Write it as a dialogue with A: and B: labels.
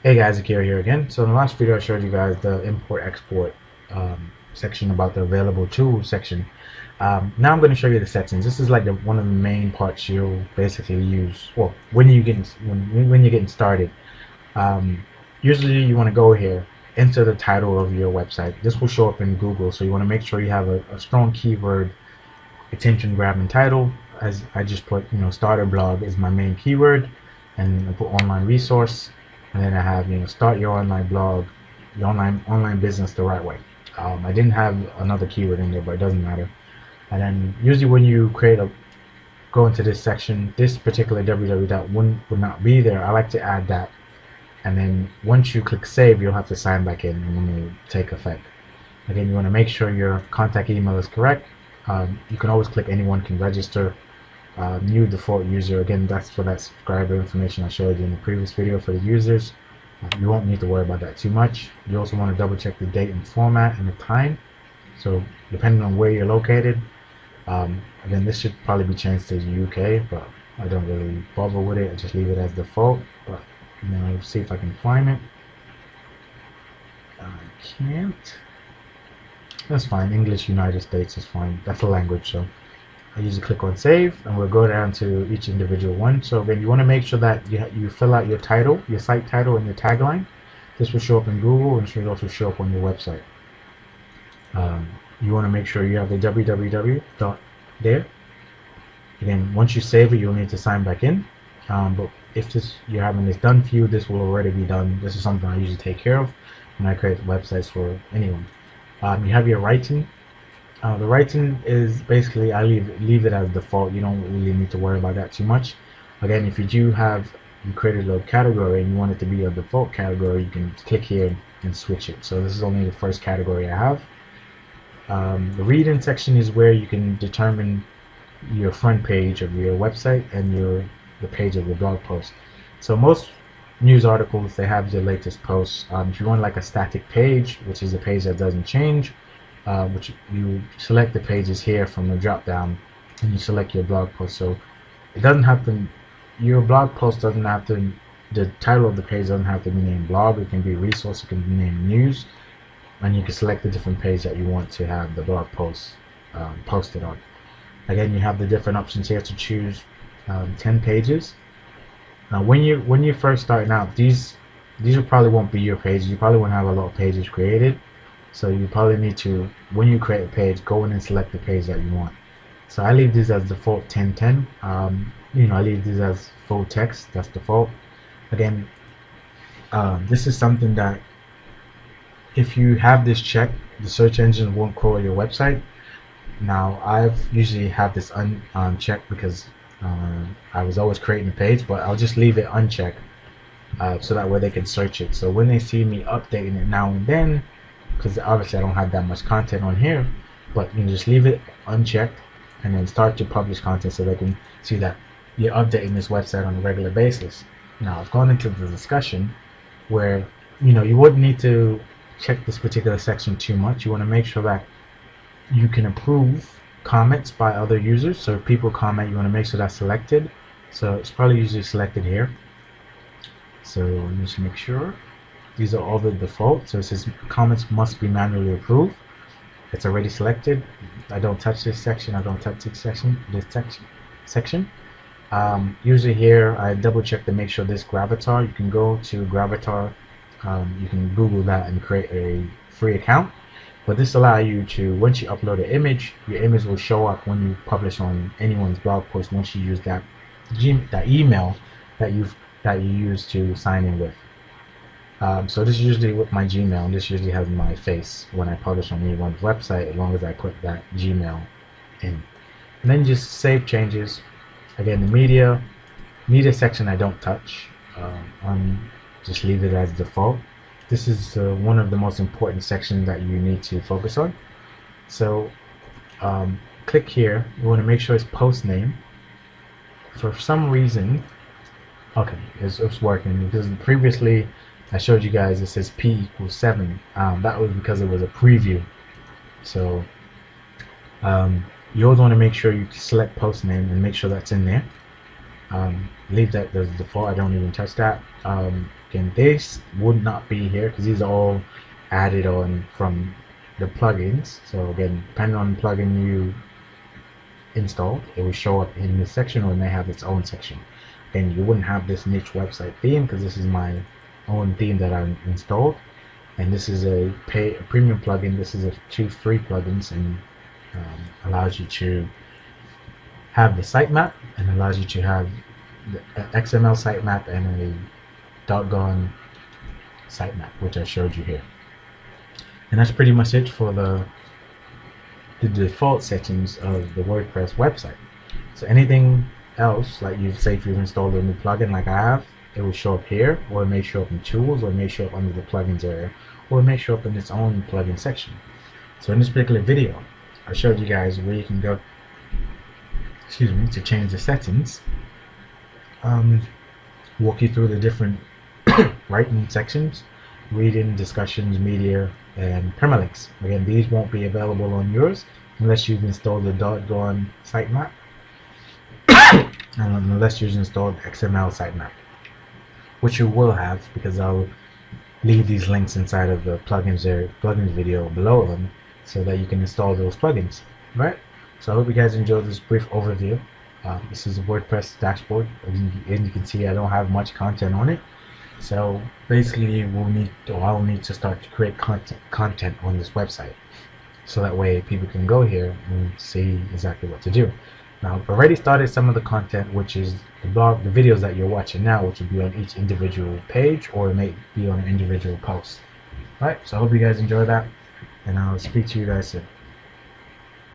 A: Hey guys, Akira here again. So in the last video I showed you guys the import export section about the available tools section. Now I'm going to show you the settings. This is like one of the main parts you'll basically use. Well, when you're getting started, um, usually you want to go here, enter the title of your website. This will show up in Google, so you want to make sure you have a strong keyword attention grabbing title. As I just put, starter blog is my main keyword, and I put online resource, and then I have, start your online blog, your online business the right way. I didn't have another keyword in there, but it doesn't matter. And then usually when you go into this section, this particular www dot would not be there. I like to add that, and then once you click save, you'll have to sign back in, and then it will take effect. Again, you want to make sure your contact email is correct. You can always click anyone can register. New default user, again, that's for that subscriber information I showed you in the previous video for the users. You won't need to worry about that too much. You also want to double check the date and format and the time. So depending on where you're located, again, this should probably be changed to the UK, but I don't really bother with it. I just leave it as default. But see if I can find it. I can't. That's fine. English United States is fine. That's the language. So I usually click on save, and we'll go down to each individual one. So again, you want to make sure that you fill out your title, your site title, and your tagline. This will show up in Google and should also show up on your website. You want to make sure you have the www dot there. Again, once you save it, you'll need to sign back in. But if you're having this done for you, this will already be done. This is something I usually take care of when I create websites for anyone. You have your writing. The writing is basically, I leave it as default. You don't really need to worry about that too much. Again, if you created a category and you want it to be a default category, you can click here and switch it. So this is only the first category I have. The reading section is where you can determine your front page of your website and the page of your blog post. So most news articles, they have your latest posts. If you want like a static page, which is a page that doesn't change, which you select the pages here from the drop down, and you select your blog post. So it doesn't have to, your blog post doesn't have to, the title of the page doesn't have to be named blog. It can be resource, it can be named news, and you can select the different page that you want to have the blog post posted on. Again, you have the different options here to choose 10 pages. Now when you're first starting out, these probably won't be your pages. You probably won't have a lot of pages created. So you probably need to, when you create a page, go in and select the page that you want. So I leave this as default 1010. I leave this as full text. That's default. Again, this is something that if you have this checked, the search engine won't crawl your website. Now I've usually have this unchecked because I was always creating a page, but I'll just leave it unchecked so that way they can search it. So when they see me updating it now and then, because obviously I don't have that much content on here, but you can just leave it unchecked and then start to publish content so they can see that you're updating this website on a regular basis. Now I've gone into the discussion where you wouldn't need to check this particular section too much. You want to make sure that you can approve comments by other users. So if people comment, you want to make sure that's selected. So it's probably usually selected here. So let me just make sure. These are all the default. So it says comments must be manually approved. It's already selected. I don't touch this section. I don't touch this section. Usually here I double check to make sure this Gravatar. You can go to Gravatar. You can Google that and create a free account. But this allows you to, once you upload an image, your image will show up when you publish on anyone's blog post once you use that email that you use to sign in with. So this is usually with my Gmail, and this usually has my face when I publish on anyone's website, as long as I put that Gmail in. And then just save changes. Again, the media section I don't touch. Just leave it as default. This is one of the most important sections that you need to focus on. So click here. You want to make sure it's post name. For some reason, okay, it's working because previously I showed you guys it says P equals 7. That was because it was a preview. So you always want to make sure you select post name and make sure that's in there. Leave that as default. I don't even touch that. Again, this would not be here because these are all added on from the plugins. So again, depending on the plugin you installed, it will show up in this section, or it may have its own section. Then you wouldn't have this niche website theme because this is my own theme that I installed, and this is a premium plugin. This is a 2 free plugins, and allows you to have the sitemap, and allows you to have the XML sitemap and a doggone sitemap, which I showed you here. And that's pretty much it for the default settings of the WordPress website. So anything else, like you say, if you've installed a new plugin like I have, it will show up here, or it may show up in tools, or it may show up under the plugins area, or it may show up in its own plugin section. So in this particular video, I showed you guys where you can go, excuse me, to change the settings, walk you through the different writing sections, reading, discussions, media, and permalinks. Again, these won't be available on yours unless you've installed the doggone sitemap and unless you've installed XML sitemap, which you will have, because I'll leave these links inside of the plugins video below them, so that you can install those plugins. Right? So I hope you guys enjoyed this brief overview. This is a WordPress dashboard, and you can see I don't have much content on it. So basically, I'll need to start to create content on this website, so that way people can go here and see exactly what to do. Now, I've already started some of the content, which is the videos that you're watching now, which will be on each individual page, or it may be on an individual post. All right, so I hope you guys enjoy that, and I'll speak to you guys soon.